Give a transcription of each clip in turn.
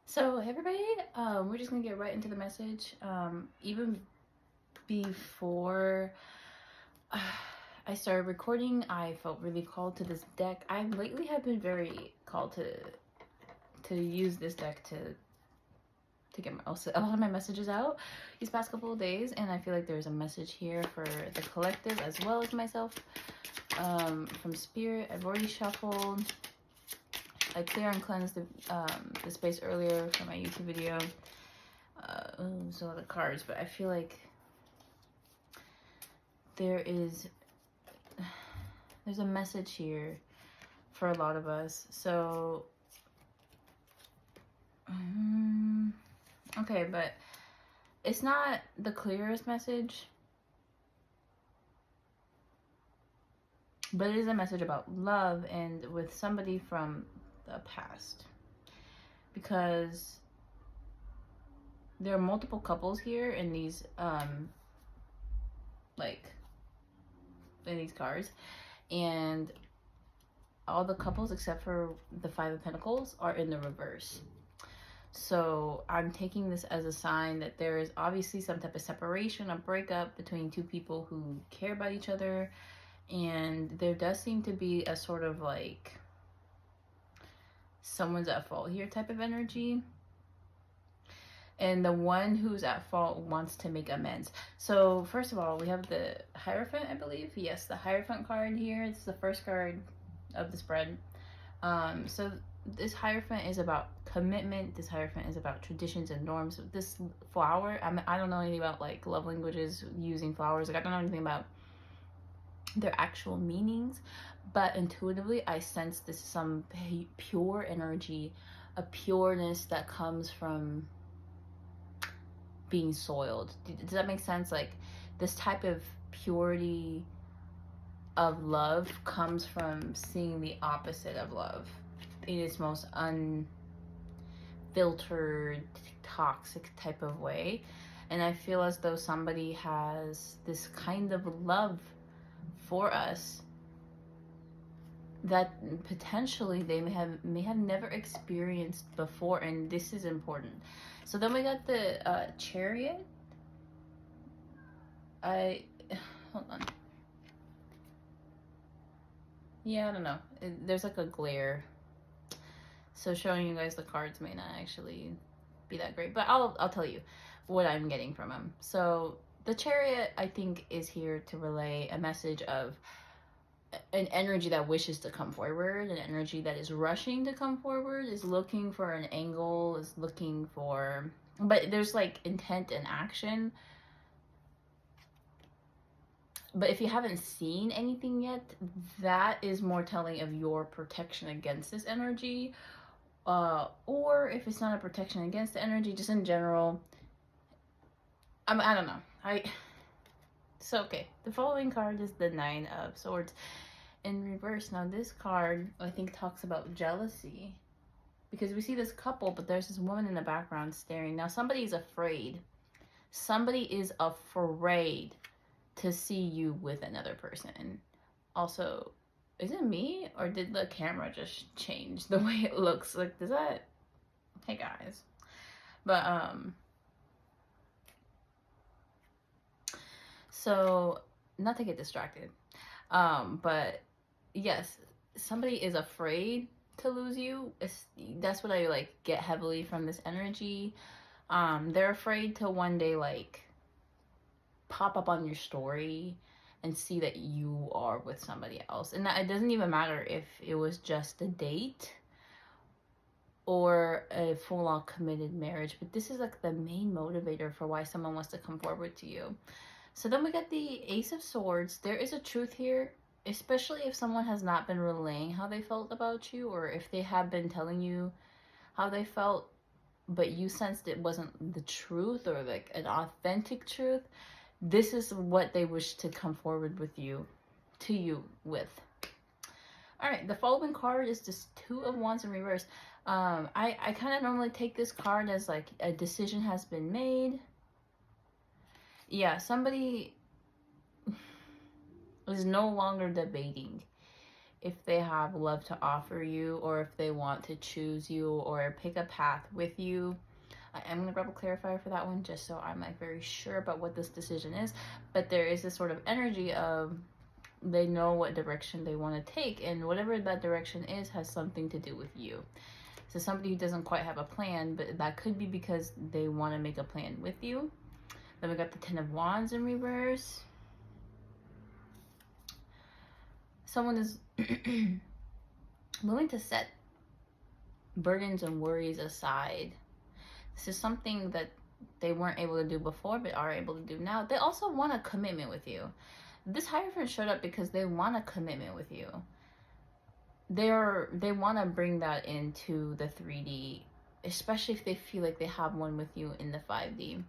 So, hey everybody, we're just gonna get right into the message. Even before I started recording, I felt really called to this deck. I lately have been very called to use this deck to get a lot of my messages out these past couple of days, and I feel like there's a message here for the collective as well as myself. From Spirit, I've already shuffled. I clear and cleanse the space earlier for my YouTube video. There's a lot of cards, but I feel like there's a message here for a lot of us. So, okay, but it's not the clearest message, but it is a message about love and with somebody from the past, because there are multiple couples here in these in these cards, and all the couples except for the Five of Pentacles are in the reverse. So I'm taking this as a sign that there is obviously some type of separation, a breakup between two people who care about each other, and there does seem to be a sort of like someone's at fault here type of energy, and the one who's at fault wants to make amends. So first of all, we have the Hierophant, I believe. Yes, the Hierophant card here. It's the first card of the spread. So this Hierophant is about commitment. This Hierophant is about traditions and norms. This flower, I don't know anything about like love languages using flowers. Like I don't know anything about their actual meanings, but intuitively I sense this is some pure energy, a pureness that comes from being soiled. Does that make sense? Like this type of purity of love comes from seeing the opposite of love in its most unfiltered, toxic type of way. And I feel as though somebody has this kind of love for us that potentially they may have never experienced before, and this is important. So then we got the Chariot. Hold on. Yeah, I don't know. There's like a glare, so showing you guys the cards may not actually be that great, but I'll tell you what I'm getting from them. So the Chariot, I think, is here to relay a message of an energy that wishes to come forward, an energy that is rushing to come forward, is looking for an angle, is looking for, but there's like intent and action. But if you haven't seen anything yet, that is more telling of your protection against this energy. Or if it's not a protection against the energy, just in general. I don't know. So, okay. The following card is the Nine of Swords in reverse. Now, this card, I think, talks about jealousy. Because we see this couple, but there's this woman in the background staring. Now, somebody is afraid. Somebody is afraid to see you with another person. Also, is it me, or did the camera just change the way it looks? Like, does that... Hey, guys. But, so, not to get distracted, but yes, somebody is afraid to lose you. That's what I like get heavily from this energy. They're afraid to one day like pop up on your story and see that you are with somebody else, and it doesn't even matter if it was just a date or a full-on committed marriage, but this is like the main motivator for why someone wants to come forward to you. So then we get the Ace of Swords. There is a truth here, especially if someone has not been relaying how they felt about you, or if they have been telling you how they felt, but you sensed it wasn't the truth or like an authentic truth. This is what they wish to come forward with you, to you with. All right, the following card is this Two of Wands in reverse. I kind of normally take this card as like a decision has been made. Yeah, somebody is no longer debating. if they have love to offer you, or if they want to choose you or pick a path with you. I am going to grab a clarifier for that one, just so I'm like very sure about what this decision is. But there is this sort of energy of they know what direction they want to take, and whatever that direction is has something to do with you. So somebody who doesn't quite have a plan, but that could be because they want to make a plan with you. Then we got the Ten of Wands in reverse. Someone is willing to set burdens and worries aside. This is something that they weren't able to do before, but are able to do now. They also want a commitment with you. This Hierophant showed up because they want a commitment with you. They want to bring that into the 3D, especially if they feel like they have one with you in the 5D.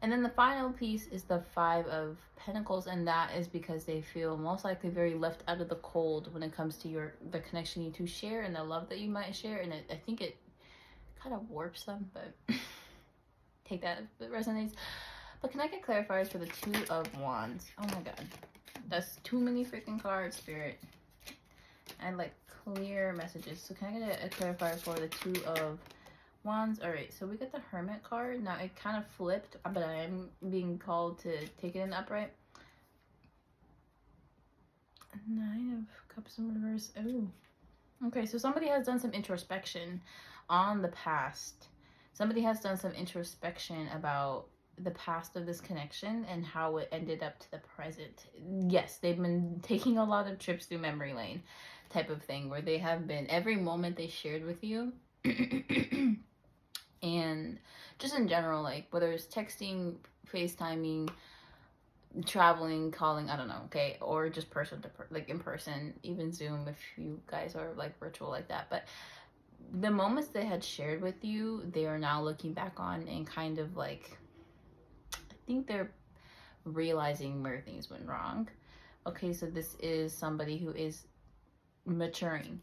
And then the final piece is the Five of Pentacles, and that is because they feel most likely very left out of the cold when it comes to the connection you two share and the love that you might share. And I think it kind of warps them, but take that if it resonates. But can I get clarifiers for the Two of Wands? Oh my god, that's too many freaking cards, Spirit. And like clear messages. So can I get a clarifier for the Two of Wands? All right, so we got the Hermit card. Now it kind of flipped, but I am being called to take it in upright. Nine of Cups in reverse. Oh, okay, so somebody has done some introspection on the past. Somebody has done some introspection about the past of this connection and how it ended up to the present. Yes, they've been taking a lot of trips through memory lane type of thing, where they have been, every moment they shared with you and just in general, like whether it's texting, FaceTiming, traveling, calling, I don't know, okay, or just person to like in person, even Zoom if you guys are like virtual like that. But the moments they had shared with you, they are now looking back on and kind of like, I think they're realizing where things went wrong. Okay, so this is somebody who is maturing.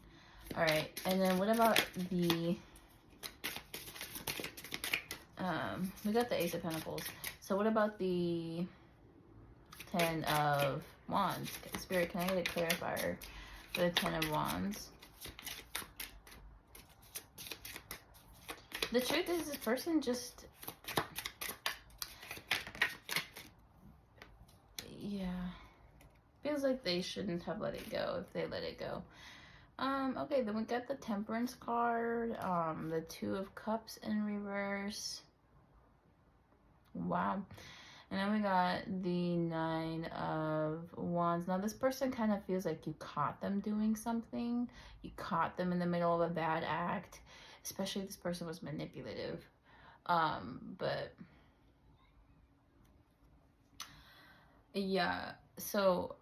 All right, and then what about the we got the Ace of Pentacles. So what about the Ten of Wands? Spirit, can I get a clarifier for the Ten of Wands? The truth is, this person just, yeah, feels like they shouldn't have let it go if they let it go. Okay, then we got the Temperance card, the Two of Cups in reverse. Wow. And then we got the Nine of Wands. Now this person kind of feels like you caught them doing something. You caught them in the middle of a bad act. Especially if this person was manipulative. But yeah, so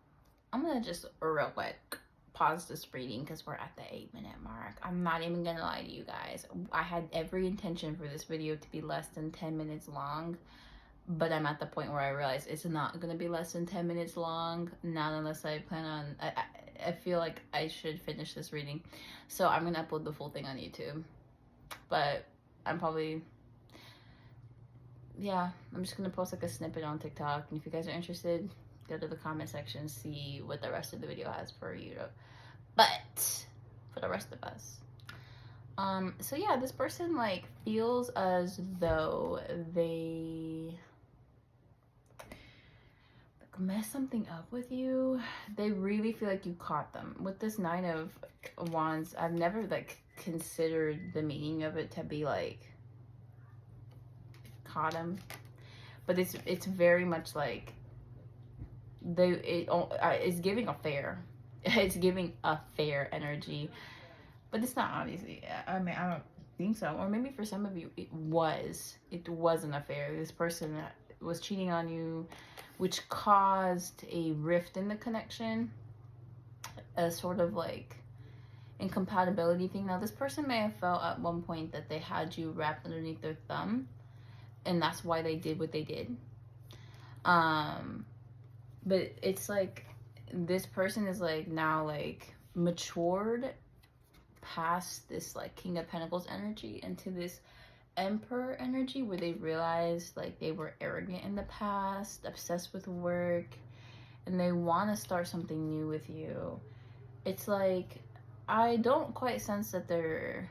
I'm gonna just real quick pause this reading because we're at the 8-minute mark. I'm not even gonna lie to you guys. I had every intention for this video to be less than 10 minutes long, but I'm at the point where I realize it's not gonna be less than 10 minutes long, not unless I plan on, I feel like I should finish this reading. So I'm gonna upload the full thing on YouTube. But I'm probably, yeah, I'm just gonna post like a snippet on TikTok, and if you guys are interested, go to the comment section, see what the rest of the video has for you to, but for the rest of us. So yeah, this person like feels as though they like mess something up with you. They really feel like you caught them. With this Nine of Wands, I've never like considered the meaning of it to be like caught him, but it's very much like it's giving a fair, it's giving a fair energy, but it's not, obviously. I mean, I don't think so. Or maybe for some of you it wasn't a fair. This person was cheating on you, which caused a rift in the connection, a sort of like incompatibility thing. Now this person may have felt at one point that they had you wrapped underneath their thumb, and that's why they did what they did. But it's like this person is like now like matured past this like King of Pentacles energy into this Emperor energy, where they realized like they were arrogant in the past, obsessed with work, and they want to start something new with you. it's like, I don't quite sense that they're,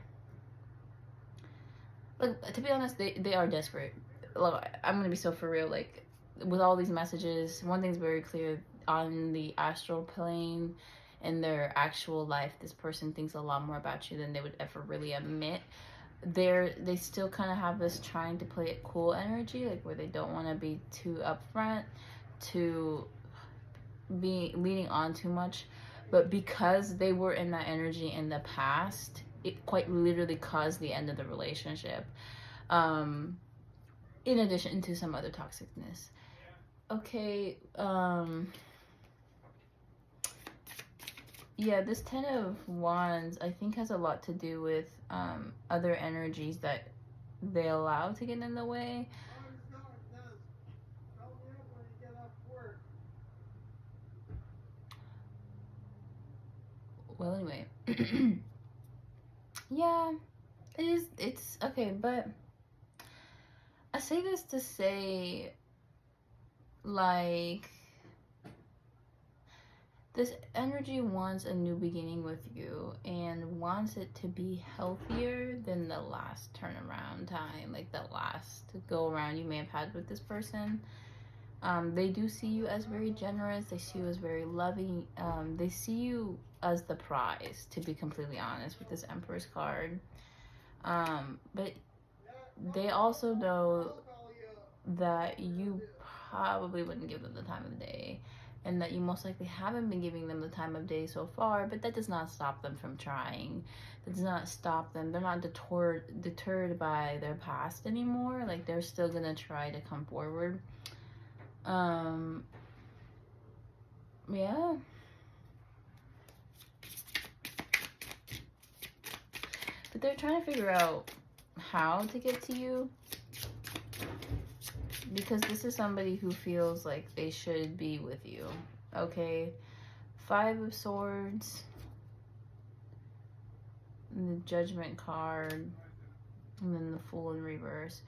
like, to be honest, they are desperate. Look, I'm gonna be so for real. Like, with all these messages, one thing's very clear: on the astral plane, in their actual life, this person thinks a lot more about you than they would ever really admit. They still kind of have this trying to play it cool energy, like where they don't want to be too upfront, to be leading on too much. But because they were in that energy in the past, it quite literally caused the end of the relationship. In addition to some other toxicness. Okay, yeah, this Ten of Wands, I think, has a lot to do with other energies that they allow to get in the way. Well, anyway. Yeah, it's okay, but I say this to say, like, this energy wants a new beginning with you and wants it to be healthier than the last turnaround time, like the last go around you may have had with this person. They do see you as very generous. They see you as very loving. They see you as the prize, to be completely honest, with this Empress card. But they also know that you probably wouldn't give them the time of day, and that you most likely haven't been giving them the time of day so far, but that does not stop them from trying. That does not stop them. They're not deterred by their past anymore. Like, they're still gonna try to come forward. Yeah. But they're trying to figure out how to get to you, because this is somebody who feels like they should be with you. Okay, Five of Swords, and the Judgment card, and then the Fool in reverse.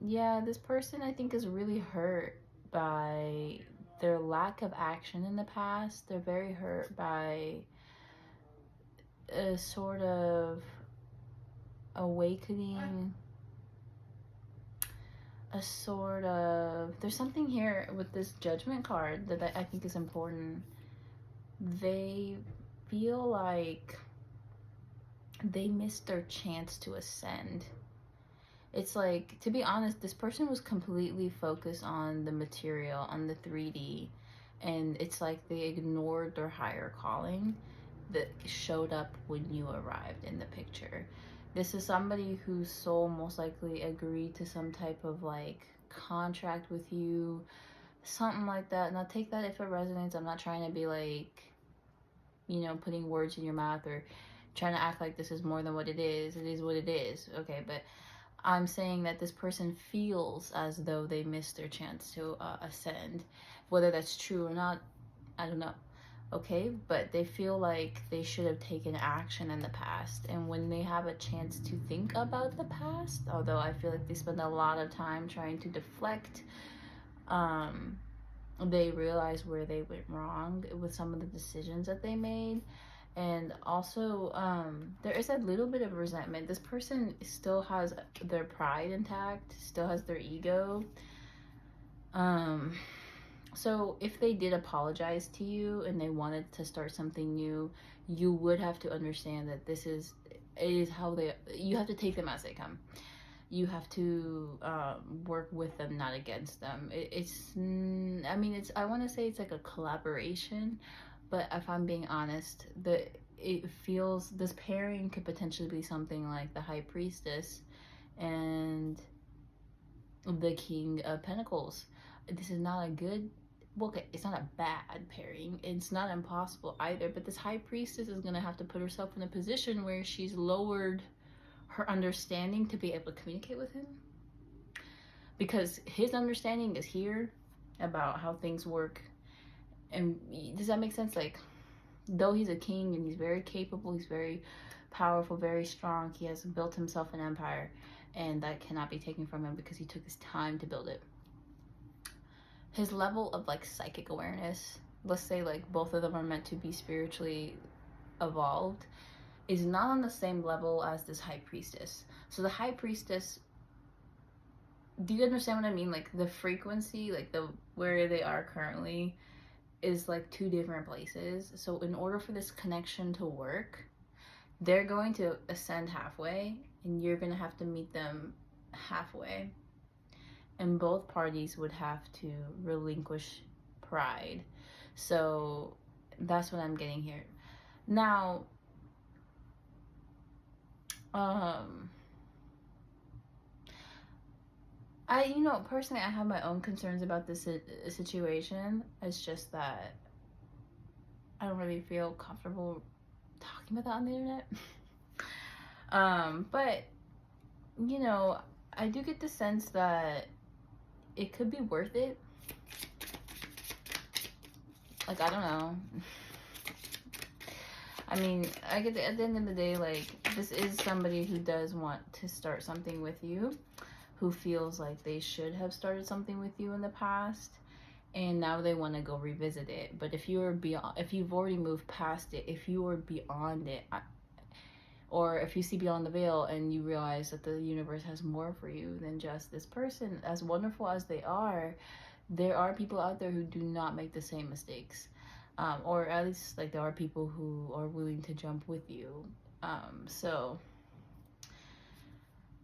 Yeah, this person, I think, is really hurt by their lack of action in the past. They're very hurt by a sort of awakening, a sort of, there's something here with this Judgment card that I think is important. They feel like they missed their chance to ascend. It's like, to be honest, this person was completely focused on the material, on the 3D, and it's like they ignored their higher calling that showed up when you arrived in the picture. This is somebody whose soul most likely agreed to some type of like contract with you, something like that. Now take that if it resonates. I'm not trying to be like, you know, putting words in your mouth or trying to act like this is more than what it is. It is what it is. Okay, but I'm saying that this person feels as though they missed their chance to ascend. Whether that's true or not, I don't know. Okay, but they feel like they should have taken action in the past. And when they have a chance to think about the past, although I feel like they spend a lot of time trying to deflect, they realize where they went wrong with some of the decisions that they made. And also, there is a little bit of resentment. This person still has their pride intact, still has their ego. So if they did apologize to you and they wanted to start something new, you would have to understand that it is how you have to take them as they come. You have to work with them, not against them. I want to say it's like a collaboration, but if I'm being honest, it feels, this pairing could potentially be something like the High Priestess and the King of Pentacles. This is not a good, well, okay, it's not a bad pairing. It's not impossible either, but this High Priestess is going to have to put herself in a position where she's lowered her understanding to be able to communicate with him, because his understanding is here about how things work. And does that make sense? Like, though he's a king and he's very capable, he's very powerful, very strong, he has built himself an empire, and that cannot be taken from him because he took his time to build it. His level of like psychic awareness let's say like both of them are meant to be spiritually evolved, is not on the same level as this high priestess. So the high priestess, do you understand what I mean? Like the frequency, like the where they are currently is like two different places. So in order for this connection to work, they're going to ascend halfway and you're going to have to meet them halfway. And both parties would have to relinquish pride. So that's what I'm getting here. Now, personally, I have my own concerns about this situation. It's just that I don't really feel comfortable talking about that on the internet. But, I do get the sense that it could be worth it. Like, I don't know. I mean, at the end of the day, like, this is somebody who does want to start something with you, who feels like they should have started something with you in the past, and now they want to go revisit it. But if you've already moved past it, if you are beyond it, or if you see beyond the veil and you realize that the universe has more for you than just this person, as wonderful as they are, there are people out there who do not make the same mistakes. Or at least like there are people who are willing to jump with you.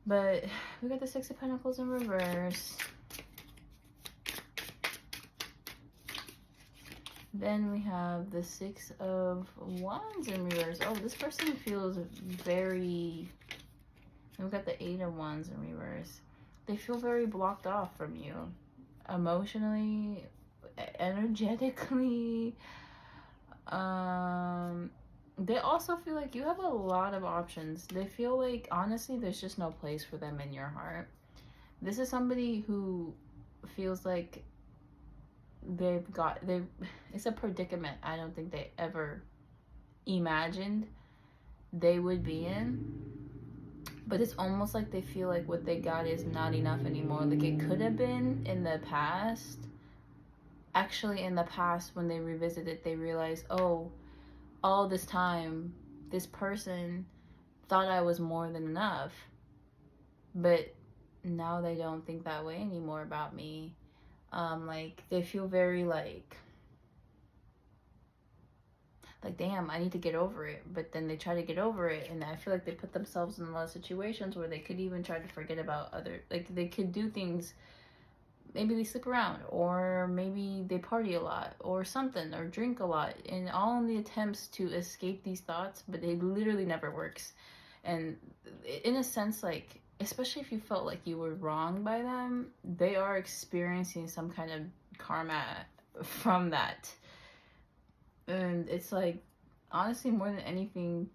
But we got the Six of Pentacles in reverse. Then we have the Six of Wands in reverse. Oh, this person feels very... We've got the Eight of Wands in reverse. They feel very blocked off from you. Emotionally, energetically. They also feel like you have a lot of options. They feel like, honestly, there's just no place for them in your heart. This is somebody who feels like it's a predicament I don't think they ever imagined they would be in. But it's almost like they feel like what they got is not enough anymore. Like it could have been in the past. Actually, in the past, when they revisit it, they realize, oh, all this time, this person thought I was more than enough. But now they don't think that way anymore about me. Like, they feel very like, damn, I need to get over it. But then they try to get over it, and I feel like they put themselves in a lot of situations where they could even try to forget about they could do things. Maybe they sleep around, or maybe they party a lot, or something, or drink a lot, and all in the attempts to escape these thoughts, but it literally never works. And in a sense, like, especially if you felt like you were wronged by them, they are experiencing some kind of karma from that. And it's like, honestly, more than anything,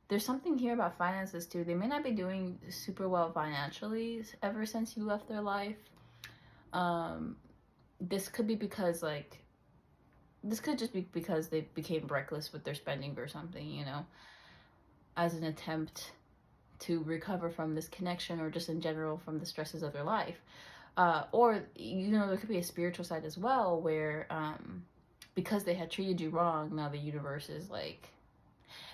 there's something here about finances too. They may not be doing super well financially ever since you left their life. This could be because this could just be because they became reckless with their spending or something, as an attempt to recover from this connection, or just in general from the stresses of their life. Or, there could be a spiritual side as well where, because they had treated you wrong, now the universe is like,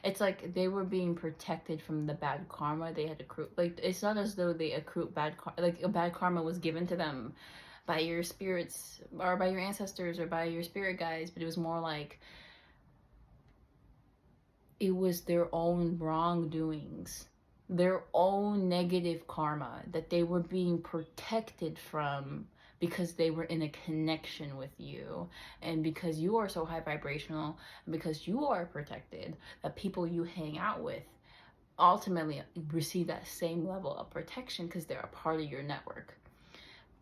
it's like they were being protected from the bad karma they had accrued. Like, it's not as though they accrued bad karma was given to them by your spirits, or by your ancestors, or by your spirit guides, but it was more like it was their own wrongdoings, their own negative karma that they were being protected from, because they were in a connection with you, and because you are so high vibrational, and because you are protected, that people you hang out with ultimately receive that same level of protection because they're a part of your network.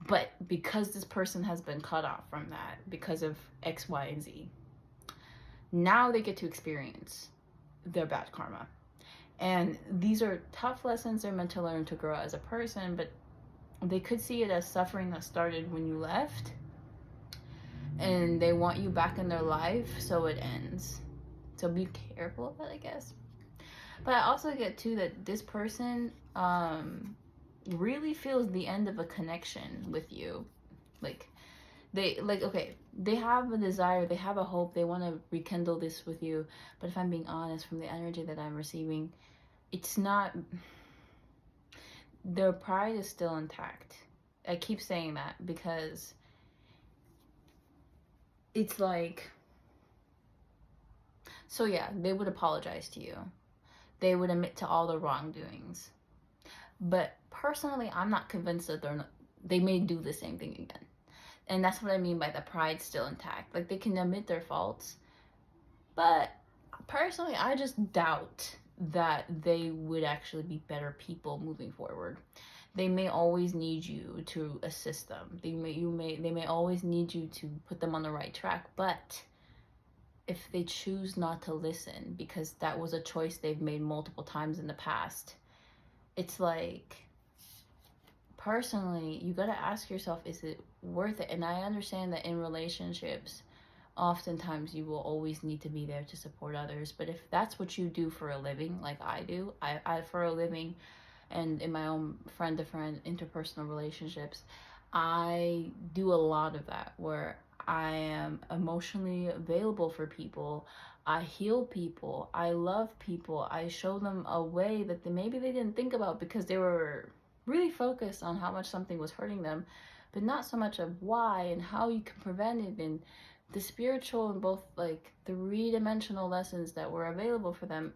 But because this person has been cut off from that because of X, Y, and Z, now they get to experience their bad karma. And these are tough lessons they're meant to learn to grow as a person, but they could see it as suffering that started when you left, and they want you back in their life, so it ends. So be careful of that, I guess. But I also get too that this person really feels the end of a connection with you. Like, They, like, okay, they have a desire, they have a hope, they want to rekindle this with you. But if I'm being honest, from the energy that I'm receiving, it's not, their pride is still intact. I keep saying that because it's like, so yeah, they would apologize to you. They would admit to all the wrongdoings. But personally, I'm not convinced that they may do the same thing again. And that's what I mean by the pride still intact. Like, they can admit their faults, but personally, I just doubt that they would actually be better people moving forward. They may always need you to assist them. They may always need you to put them on the right track, but if they choose not to listen because that was a choice they've made multiple times in the past, it's like, personally, you got to ask yourself, is it worth it? And I understand that in relationships, oftentimes you will always need to be there to support others. But if that's what you do for a living, like I do, I for a living, and in my own friend-to-friend interpersonal relationships, I do a lot of that, where I am emotionally available for people. I heal people. I love people. I show them a way that maybe they didn't think about because they were really focused on how much something was hurting them, but not so much of why and how you can prevent it, and the spiritual and both like three-dimensional lessons that were available for them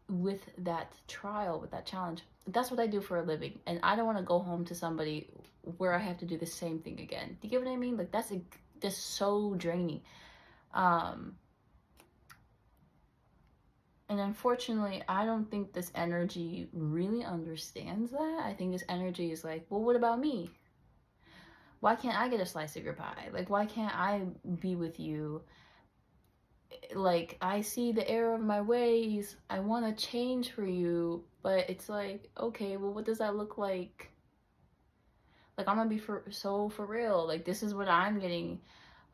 with that trial, with that challenge. That's what I do for a living, and I don't want to go home to somebody where I have to do the same thing again. Do you get what I mean? Like, that's just so draining. And unfortunately, I don't think this energy really understands that. I think this energy is like, well, what about me? Why can't I get a slice of your pie? Like, why can't I be with you? Like, I see the error of my ways. I want to change for you. But it's like, okay, well, what does that look like? Like, I'm gonna be for real. Like, this is what I'm getting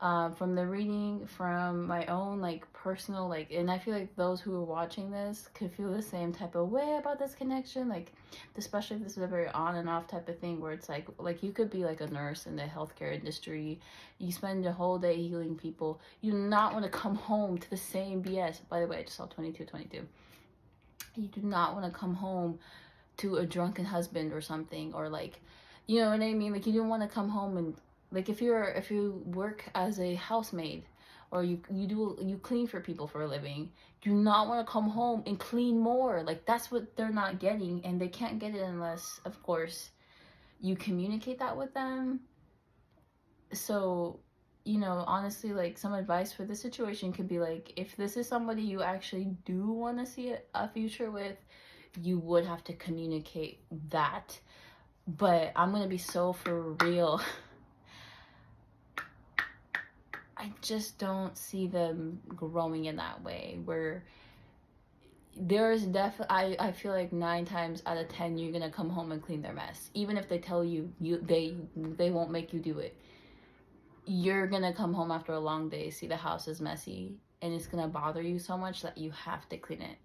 from the reading, from my own like personal, like, and I feel like those who are watching this could feel the same type of way about this connection. Like, especially if this is a very on and off type of thing, where it's like you could be like a nurse in the healthcare industry. You spend your whole day healing people. You do not want to come home to the same BS. By the way, I just saw 2222. You do not want to come home to a drunken husband or something, or like, you know what I mean? Like, you don't want to come home and, like, if you work as a housemaid, or you clean for people for a living, do not want to come home and clean more. Like, that's what they're not getting, and they can't get it unless, of course, you communicate that with them. So, you know, honestly, like, some advice for this situation could be like, if this is somebody you actually do want to see a future with, you would have to communicate that. But I'm gonna be so for real. I just don't see them growing in that way, where there's definitely, I feel like 9 times out of 10 you're gonna come home and clean their mess. Even if they tell you they won't make you do it, you're gonna come home after a long day, see the house is messy, and it's gonna bother you so much that you have to clean it.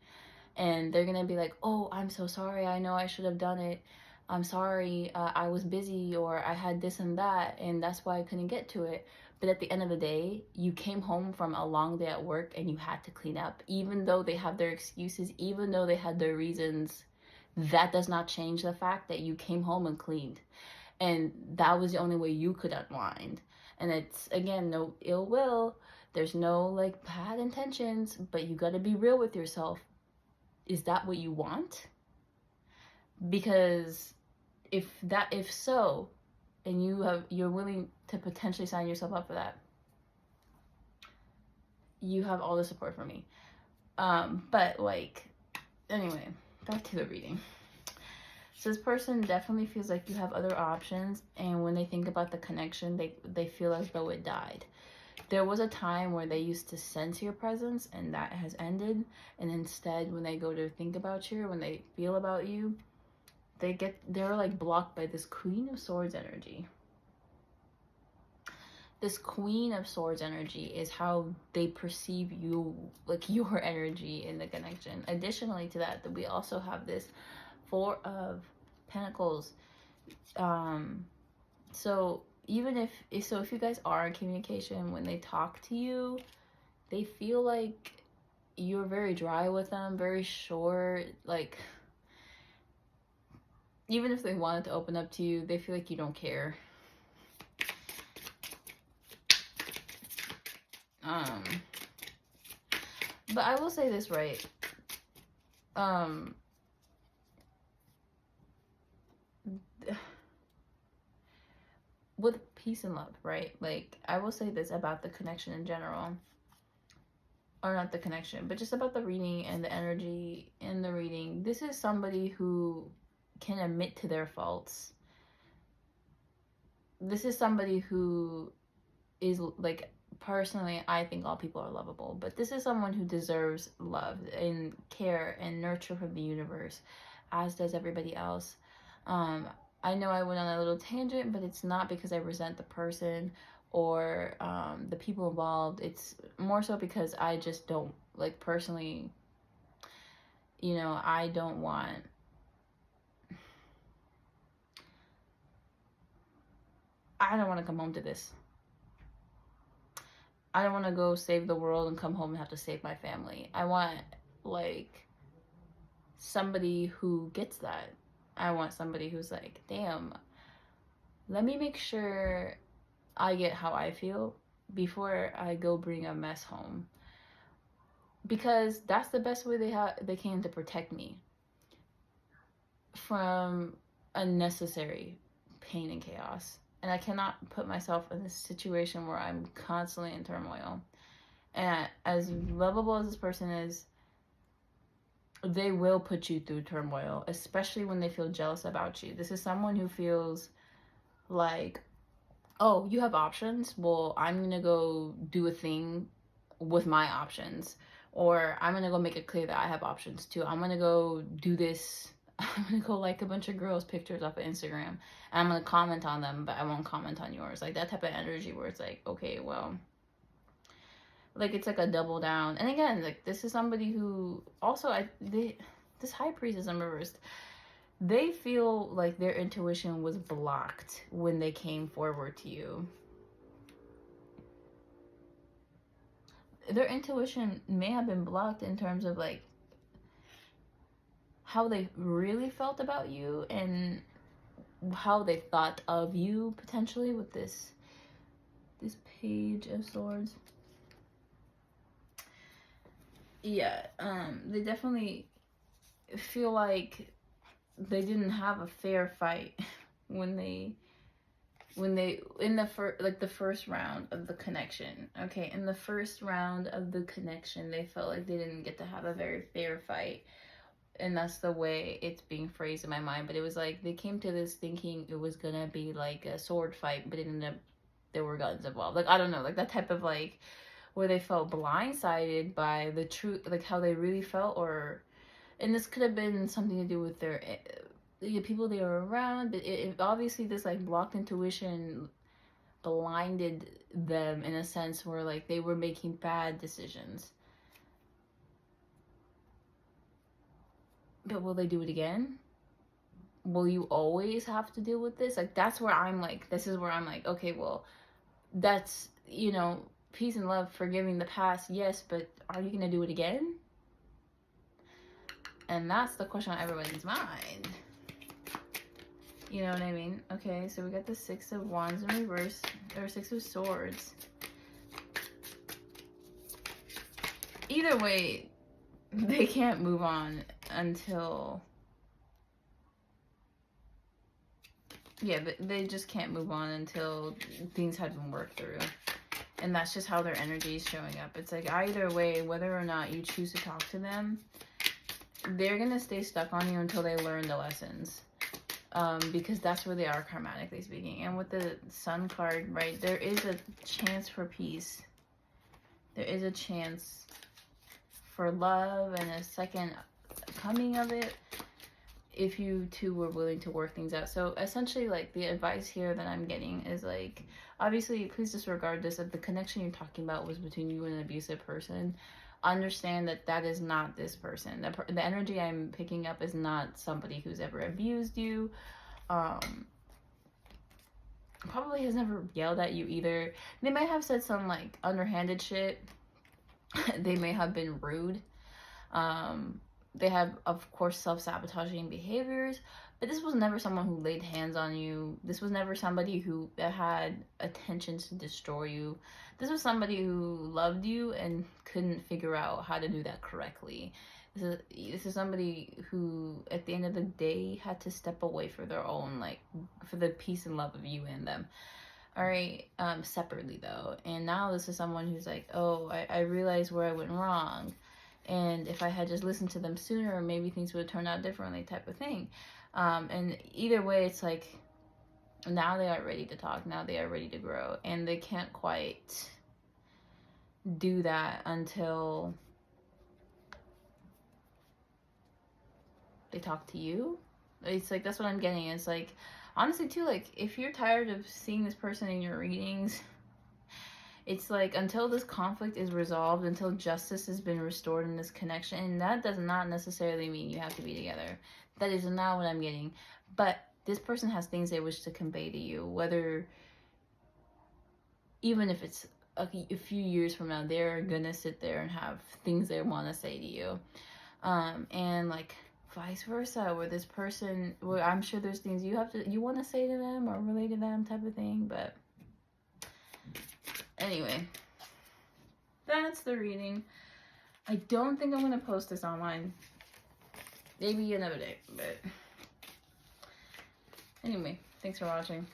And they're gonna be like, oh, I'm so sorry, I know I should have done it, I'm sorry, I was busy, or I had this and that, and that's why I couldn't get to it. But at the end of the day, you came home from a long day at work and you had to clean up. Even though they have their excuses, even though they had their reasons, that does not change the fact that you came home and cleaned. And that was the only way you could unwind. And it's, again, no ill will. There's no like bad intentions, but you got to be real with yourself. Is that what you want? Because if so, and you're willing to potentially sign yourself up for that, you have all the support from me. But like, anyway, back to the reading. So this person definitely feels like you have other options, and when they think about the connection, they feel as though it died. There was a time where they used to sense your presence, and that has ended. And instead, when they go to think about you, or when they feel about you, they're like blocked by this Queen of Swords energy. This Queen of Swords energy is how they perceive you, like your energy in the connection. Additionally to that, we also have this Four of Pentacles. So even if you guys are in communication, when they talk to you, they feel like you're very dry with them, very short. Like, even if they wanted to open up to you, they feel like you don't care. But I will say this, right? With peace and love, right? Like, I will say this about the connection in general. Or not the connection, but just about the reading and the energy in the reading. This is somebody who can admit to their faults. This is somebody who is, like, personally, I think all people are lovable, but this is someone who deserves love and care and nurture from the universe, as does everybody else. I know I went on a little tangent, but it's not because I resent the person or the people involved. It's more so because I just don't, like, personally, you know, I don't want to come home to this. I don't want to go save the world and come home and have to save my family. I want, like, somebody who gets that. I want somebody who's like, damn, let me make sure I get how I feel before I go bring a mess home. Because that's the best way they can to protect me from unnecessary pain and chaos. And I cannot put myself in this situation where I'm constantly in turmoil. And as lovable as this person is, they will put you through turmoil, especially when they feel jealous about you. This is someone who feels like, oh, you have options? Well, I'm going to go do a thing with my options. Or I'm going to go make it clear that I have options too. I'm going to go do this. I'm going to go like a bunch of girls' pictures off of Instagram. And I'm going to comment on them, but I won't comment on yours. Like, that type of energy where it's like, okay, well, like, it's like a double down. And again, like, this is somebody who also, this high priestess in reverse, they feel like their intuition was blocked when they came forward to you. Their intuition may have been blocked in terms of, like, how they really felt about you and how they thought of you, potentially, with this Page of Swords. Yeah, they definitely feel like they didn't have a fair fight when they in the first round of the connection. Okay, in the first round of the connection, they felt like they didn't get to have a very fair fight. And that's the way it's being phrased in my mind. But it was like they came to this thinking it was gonna be like a sword fight, but it ended up there were guns involved. Like, I don't know, like that type of, like, where they felt blindsided by the truth, like how they really felt. Or, and this could have been something to do with the people they were around, but obviously this, like, blocked intuition blinded them in a sense where, like, they were making bad decisions. But will they do it again? Will you always have to deal with this? Like, that's where I'm like, this is where I'm like, okay, well, that's, you know, peace and love, forgiving the past, yes, but are you gonna do it again? And that's the question on everybody's mind. You know what I mean? Okay, so we got the Six of Wands in reverse, or Six of Swords. Either way, they can't move on until... Yeah, they just can't move on until things have been worked through. And that's just how their energy is showing up. It's like, either way, whether or not you choose to talk to them, they're going to stay stuck on you until they learn the lessons. Because that's where they are karmatically speaking. And with the Sun card, right, there is a chance for peace. There is a chance for love and a second coming of it, if you two were willing to work things out. So essentially, like, the advice here that I'm getting is, like, obviously, please disregard this. If the connection you're talking about was between you and an abusive person, understand that that is not this person. The energy I'm picking up is not somebody who's ever abused you. probably has never yelled at you either. They might have said some like underhanded shit. They may have been rude. They have, of course, self-sabotaging behaviors, but this was never someone who laid hands on you. This was never somebody who had intentions to destroy you. This was somebody who loved you and couldn't figure out how to do that correctly. This is somebody who, at the end of the day, had to step away for their own, like, for the peace and love of you and them. All right, separately though. And now this is someone who's like, oh, I realized where I went wrong. And if I had just listened to them sooner, maybe things would have turned out differently, type of thing. And either way, it's like, now they are ready to talk. Now they are ready to grow. And they can't quite do that until they talk to you. It's like, that's what I'm getting. It's like, honestly too, like, if you're tired of seeing this person in your readings, it's like, until this conflict is resolved, until justice has been restored in this connection, and that does not necessarily mean you have to be together. That is not what I'm getting. But this person has things they wish to convey to you, whether, even if it's a few years from now, they're gonna sit there and have things they want to say to you. And like, vice versa, where this person, where I'm sure there's things you want to say to them or relate to them, type of thing. But anyway, that's the reading. I don't think I'm going to post this online. Maybe another day. But anyway, thanks for watching.